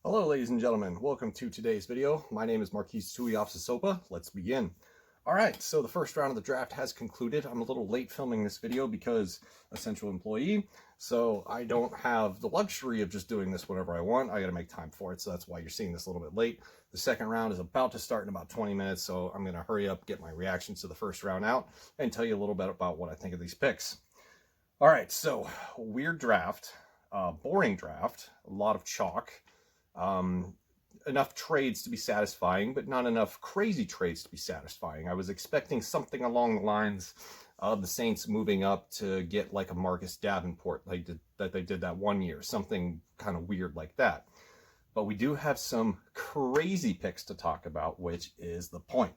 Hello, ladies and gentlemen. Welcome to today's video. My name is Marquise Tuiasosopa. Let's begin. All right, so the first round of the draft has concluded. I'm a little late filming this video because essential employee, so I don't have the luxury of just doing this whenever I want. I got to make time for it, so that's why you're seeing this a little bit late. The second round is about to start in about 20 minutes, so I'm going to hurry up, get my reactions to the first round out, and tell you a little bit about what I think of these picks. All right, so weird draft, boring draft, a lot of chalk. Enough trades to be satisfying, but not enough crazy trades to be satisfying. I was expecting something along the lines of the Saints moving up to get like a Marcus Davenport that they did that one year, something kind of weird like that. But we do have some crazy picks to talk about, which is the point.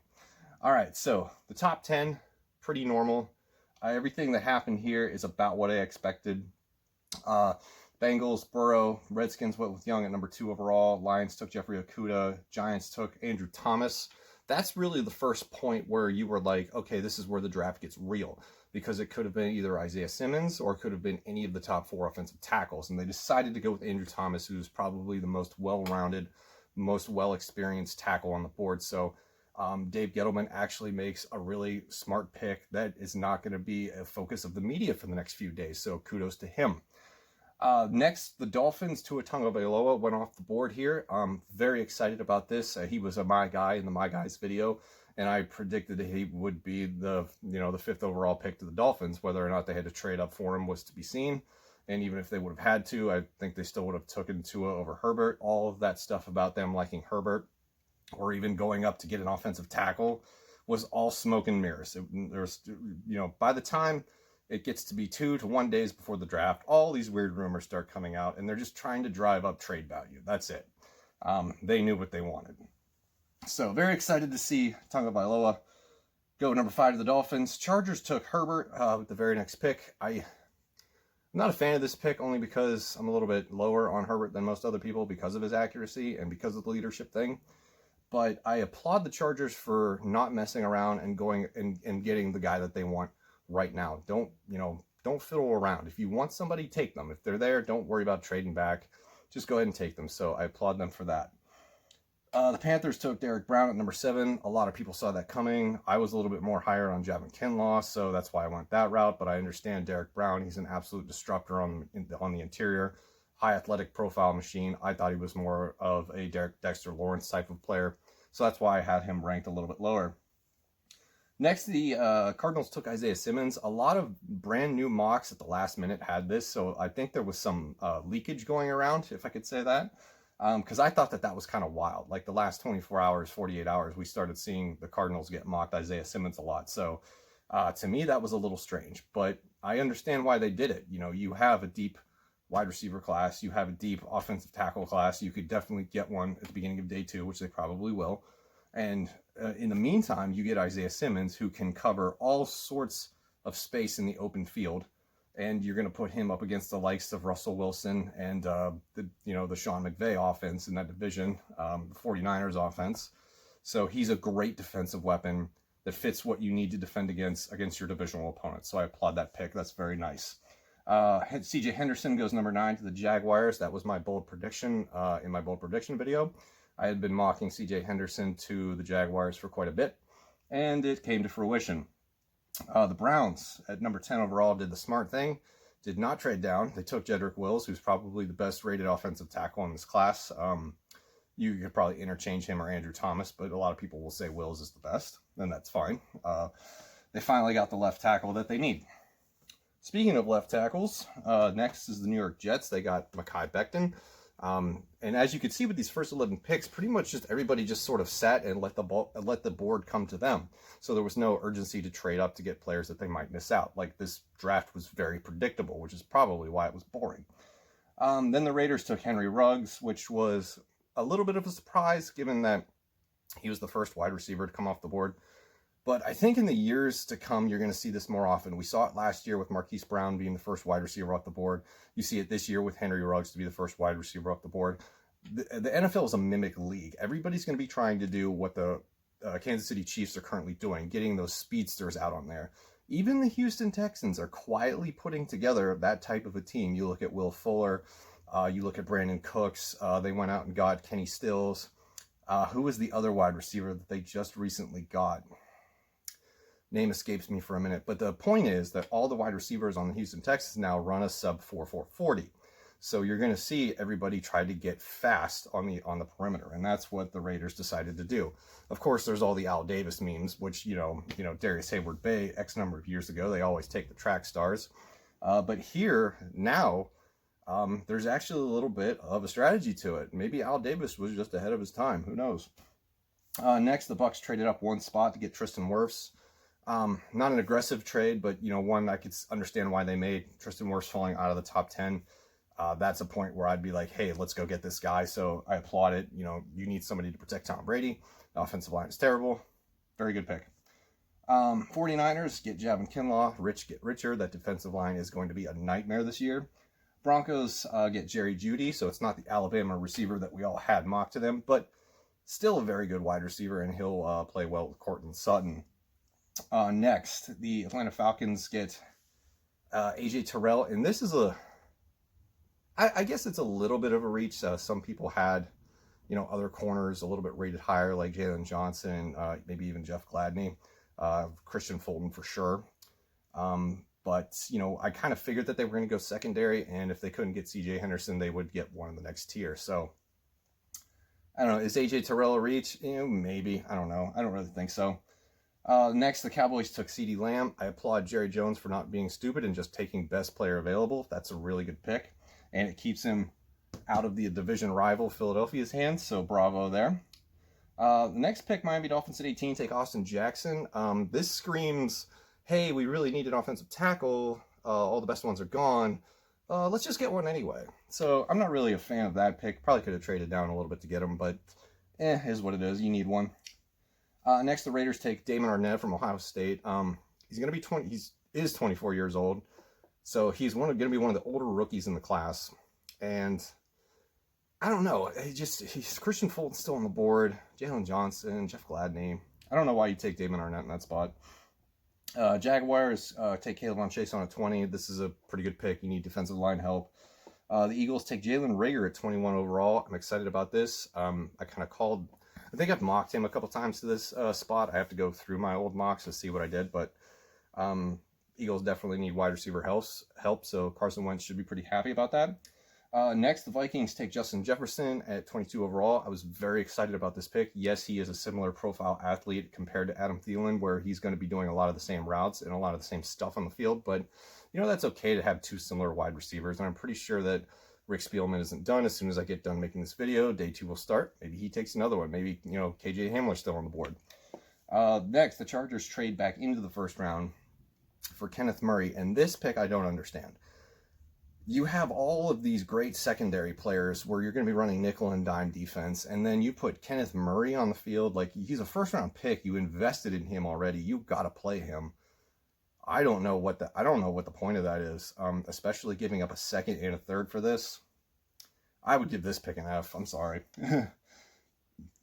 All right, so the top 10, pretty normal. Everything that happened here is about what I expected. Bengals, Burrow, Redskins went with Young at number 2 overall. Lions took Jeffrey Okudah. Giants took Andrew Thomas. That's really the first point where you were like, okay, this is where the draft gets real, because it could have been either Isaiah Simmons or it could have been any of the top 4 offensive tackles. And they decided to go with Andrew Thomas, who's probably the most well-rounded, most well-experienced tackle on the board. So Dave Gettleman actually makes a really smart pick that is not going to be a focus of the media for the next few days. So kudos to him. Next, the Dolphins, Tua Tagovailoa went off the board here. I'm very excited about this. He was a My Guy in the My Guys video, and I predicted that he would be the 5th overall pick to the Dolphins. Whether or not they had to trade up for him was to be seen. And even if they would have had to, I think they still would have taken Tua over Herbert. All of that stuff about them liking Herbert or even going up to get an offensive tackle was all smoke and mirrors. There was, by the time it gets to be 2 to 1 days before the draft, all these weird rumors start coming out, and they're just trying to drive up trade value. That's it. They knew what they wanted. So very excited to see Tagovailoa go number 5 to the Dolphins. Chargers took Herbert with the very next pick. I'm not a fan of this pick, only because I'm a little bit lower on Herbert than most other people because of his accuracy and because of the leadership thing. But I applaud the Chargers for not messing around and going and getting the guy that they want right now. Don't fiddle around. If you want somebody, take them. If they're there, don't worry about trading back. Just go ahead and take them. So I applaud them for that. The Panthers took Derek Brown at number 7. A lot of people saw that coming. I was a little bit more higher on Javon Kinlaw, so that's why I went that route. But I understand Derek Brown. He's an absolute disruptor on the interior. High athletic profile machine. I thought he was more of a Dexter Lawrence type of player. So that's why I had him ranked a little bit lower. Next, the Cardinals took Isaiah Simmons. A lot of brand new mocks at the last minute had this, so I think there was some leakage going around, if I could say that, because I thought that was kind of wild. Like the last 24 hours, 48 hours, we started seeing the Cardinals get mocked Isaiah Simmons a lot. So to me, that was a little strange, but I understand why they did it. You have a deep wide receiver class. You have a deep offensive tackle class. You could definitely get one at the beginning of day 2, which they probably will. And in the meantime, you get Isaiah Simmons, who can cover all sorts of space in the open field, and you're going to put him up against the likes of Russell Wilson and the Sean McVay offense in that division, the 49ers offense. So he's a great defensive weapon that fits what you need to defend against your divisional opponents. So I applaud that pick. That's very nice. CJ Henderson goes number 9 to the Jaguars. That was my bold prediction in my bold prediction video. I had been mocking CJ Henderson to the Jaguars for quite a bit, and it came to fruition. The Browns at number 10 overall did the smart thing, did not trade down. They took Jedrick Wills, who's probably the best rated offensive tackle in this class. You could probably interchange him or Andrew Thomas, but a lot of people will say Wills is the best, and that's fine. They finally got the left tackle that they need. Speaking of left tackles, next is the New York Jets. They got Mekhi Becton. And as you can see with these first 11 picks, pretty much just everybody just sort of sat and let the board come to them. So there was no urgency to trade up to get players that they might miss out. Like, this draft was very predictable, which is probably why it was boring. Then the Raiders took Henry Ruggs, which was a little bit of a surprise given that he was the first wide receiver to come off the board. But I think in the years to come, you're going to see this more often. We saw it last year with Marquise Brown being the first wide receiver off the board. You see it this year with Henry Ruggs to be the first wide receiver off the board. The NFL is a mimic league. Everybody's going to be trying to do what the Kansas City Chiefs are currently doing, getting those speedsters out on there. Even the Houston Texans are quietly putting together that type of a team. You look at Will Fuller, You look at Brandon Cooks. They went out and got Kenny Stills. Who was the other wide receiver that they just recently got? Name escapes me for a minute. But the point is that all the wide receivers on the Houston Texans now run a sub 4.40. So you're going to see everybody try to get fast on the perimeter, and that's what the Raiders decided to do. Of course, there's all the Al Davis memes, which Darius Hayward Bay X number of years ago, they always take the track stars. But here now, there's actually a little bit of a strategy to it. Maybe Al Davis was just ahead of his time. Who knows? Next, the Bucs traded up one spot to get Tristan Wirfs. Not an aggressive trade, but one I could understand why they made. Tristan Wirfs falling out of the top 10. That's a point where I'd be like, hey, let's go get this guy. So I applaud it. You need somebody to protect Tom Brady. The offensive line is terrible. Very good pick. 49ers get Javon Kinlaw. Rich get richer. That defensive line is going to be a nightmare this year. Broncos get Jerry Jeudy. So it's not the Alabama receiver that we all had mocked to them, but still a very good wide receiver, and he'll play well with Courtland Sutton. Next, the Atlanta Falcons get AJ Terrell, and this is I guess it's a little bit of a reach. Some people had, other corners a little bit rated higher, like Jalen Johnson, maybe even Jeff Gladney, Christian Fulton for sure. But I kind of figured that they were going to go secondary, and if they couldn't get CJ Henderson, they would get one in the next tier. So I don't know. Is AJ Terrell a reach? Maybe. I don't know. I don't really think so. Next, the Cowboys took CeeDee Lamb. I applaud Jerry Jones for not being stupid and just taking best player available. That's a really good pick, and it keeps him out of the division rival Philadelphia's hands, so bravo there. The next pick, Miami Dolphins at 18, take Austin Jackson. This screams, hey, we really need an offensive tackle. All the best ones are gone. Let's just get one anyway. So I'm not really a fan of that pick. Probably could have traded down a little bit to get him, but is what it is. You need one. Next, the Raiders take Damon Arnette from Ohio State. He's going to be 20. He is 24 years old, so he's going to be one of the older rookies in the class. And I don't know. He's Christian Fulton still on the board. Jalen Johnson, Jeff Gladney. I don't know why you take Damon Arnette in that spot. Jaguars take Caleb Chase on a 20. This is a pretty good pick. You need defensive line help. The Eagles take Jalen Reagor at 21 overall. I'm excited about this. I think I've mocked him a couple times to this spot. I have to go through my old mocks to see what I did, but Eagles definitely need wide receiver help, so Carson Wentz should be pretty happy about that. Next, the Vikings take Justin Jefferson at 22 overall. I was very excited about this pick. Yes, he is a similar profile athlete compared to Adam Thielen, where he's going to be doing a lot of the same routes and a lot of the same stuff on the field, but that's okay to have two similar wide receivers, and I'm pretty sure that Rick Spielman isn't done. As soon as I get done making this video, day 2 will start. Maybe he takes another one. Maybe, KJ Hamler's still on the board. Next, the Chargers trade back into the first round for Kenneth Murray, and this pick I don't understand. You have all of these great secondary players where you're going to be running nickel and dime defense, and then you put Kenneth Murray on the field. Like, he's a first-round pick. You invested in him already. You've got to play him. I don't know what the point of that is, especially giving up a second and a third for this. I would give this pick an F. I'm sorry.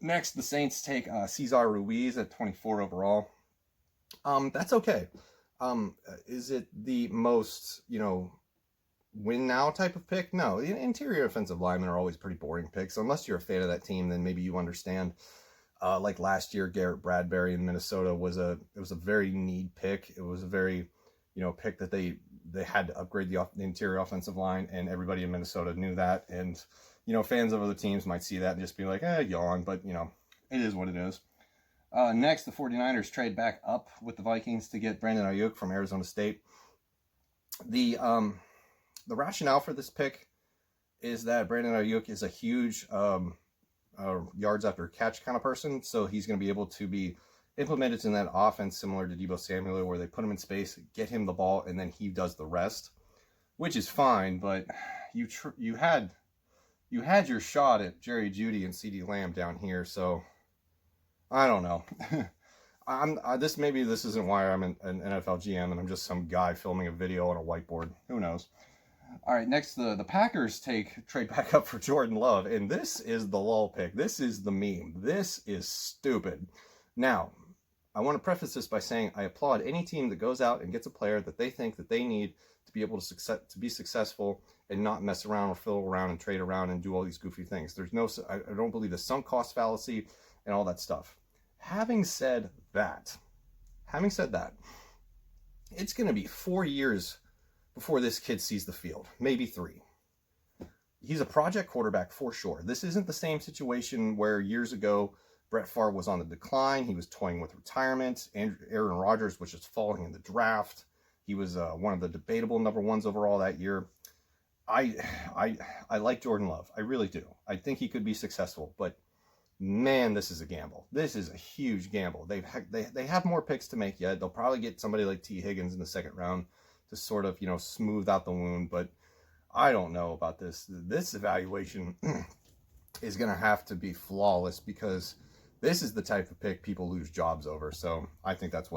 Next, the Saints take Cesar Ruiz at 24 overall. That's okay. Is it the most, win now type of pick? No, the interior offensive linemen are always pretty boring picks. Unless you're a fan of that team, then maybe you understand. Like last year, Garrett Bradbury in Minnesota was a very need pick. It was a very, pick that they had to upgrade the interior offensive line, and everybody in Minnesota knew that. And, fans of other teams might see that and just be like, yawn, but, it is what it is. Next, the 49ers trade back up with the Vikings to get Brandon Ayuk from Arizona State. The rationale for this pick is that Brandon Ayuk is a huge yards after catch kind of person, so he's going to be able to be implemented in that offense similar to Deebo Samuel, where they put him in space, get him the ball, and then he does the rest, which is fine. But you had your shot at Jerry Jeudy and CeeDee Lamb down here, so I don't know. Maybe this isn't why I'm an NFL GM and I'm just some guy filming a video on a whiteboard. Who knows? All right, next, the Packers trade back up for Jordan Love, and this is the lull pick. This is the meme. This is stupid. Now, I want to preface this by saying I applaud any team that goes out and gets a player that they think that they need to be able to be successful and not mess around or fiddle around and trade around and do all these goofy things. There's no, I don't believe the sunk cost fallacy and all that stuff. Having said that, it's going to be 4 years before this kid sees the field, maybe 3. He's a project quarterback for sure. This isn't the same situation where years ago Brett Favre was on the decline. He was toying with retirement. Aaron Rodgers was just falling in the draft. He was one of the debatable number ones overall that year. I like Jordan Love. I really do. I think he could be successful, but man, this is a gamble. This is a huge gamble. They have more picks to make yet. They'll probably get somebody like T. Higgins in the second round to sort of, smooth out the wound, but I don't know about this. This evaluation is going to have to be flawless because this is the type of pick people lose jobs over. So I think that's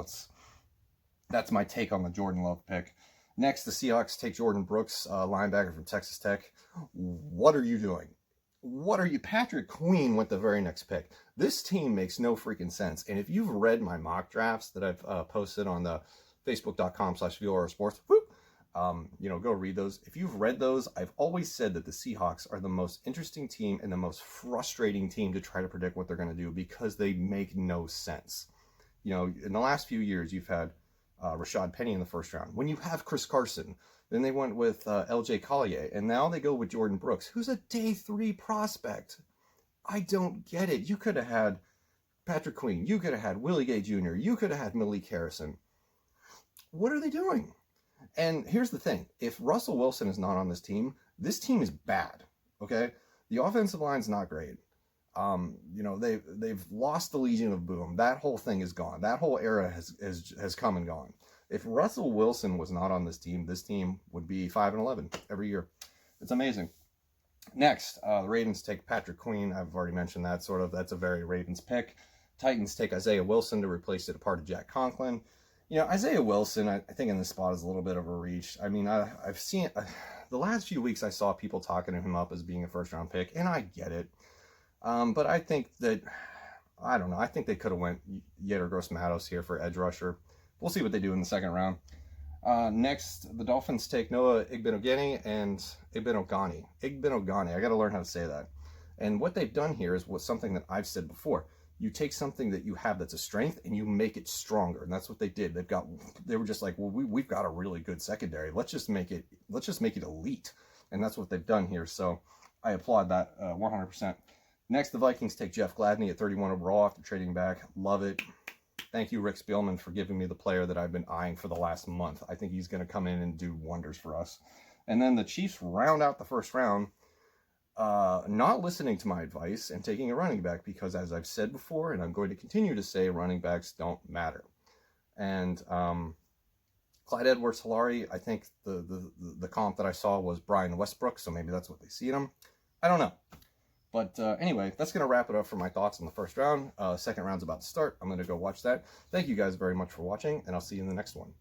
my take on the Jordan Love pick. Next, the Seahawks take Jordan Brooks, linebacker from Texas Tech. What are you doing? Patrick Queen went the very next pick. This team makes no freaking sense. And if you've read my mock drafts that I've posted on the facebook.com/VORSports, go read those. If you've read those, I've always said that the Seahawks are the most interesting team and the most frustrating team to try to predict what they're going to do because they make no sense. In the last few years, you've had Rashad Penny in the first round. When you have Chris Carson, then they went with LJ Collier, and now they go with Jordan Brooks, who's a day 3 prospect. I don't get it. You could have had Patrick Queen. You could have had Willie Gay Jr. You could have had Malik Harrison. What are they doing? And here's the thing. If Russell Wilson is not on this team is bad, okay? The offensive line's not great. They've lost the Legion of Boom. That whole thing is gone. That whole era has come and gone. If Russell Wilson was not on this team would be 5-11 every year. It's amazing. Next, the Ravens take Patrick Queen. I've already mentioned that sort of. That's a very Ravens pick. Titans take Isaiah Wilson to replace the departed Jack Conklin. Isaiah Wilson, I think in this spot is a little bit of a reach. I mean, I've seen the last few weeks I saw people talking him up as being a first-round pick, and I get it. But I think that, I don't know, I think they could have went Yetur Gross-Matos here for edge rusher. We'll see what they do in the second round. Next, the Dolphins take Noah Igbinoghene and Igbinoghene. I got to learn how to say that. And what they've done here is something that I've said before. You take something that you have that's a strength and you make it stronger, and that's what they did. They were just like, well, we've got a really good secondary. Let's just make it elite, and that's what they've done here. So I applaud that 100%. Next, the Vikings take Jeff Gladney at 31 overall after trading back. Love it. Thank you, Rick Spielman, for giving me the player that I've been eyeing for the last month. I think he's going to come in and do wonders for us. And then the Chiefs round out the first round, not listening to my advice and taking a running back because, as I've said before, and I'm going to continue to say, running backs don't matter. And Clyde Edwards-Helaire, I think the comp that I saw was Brian Westbrook, so maybe that's what they see in him. I don't know. But anyway, that's going to wrap it up for my thoughts on the first round. Second round's about to start. I'm going to go watch that. Thank you guys very much for watching, and I'll see you in the next one.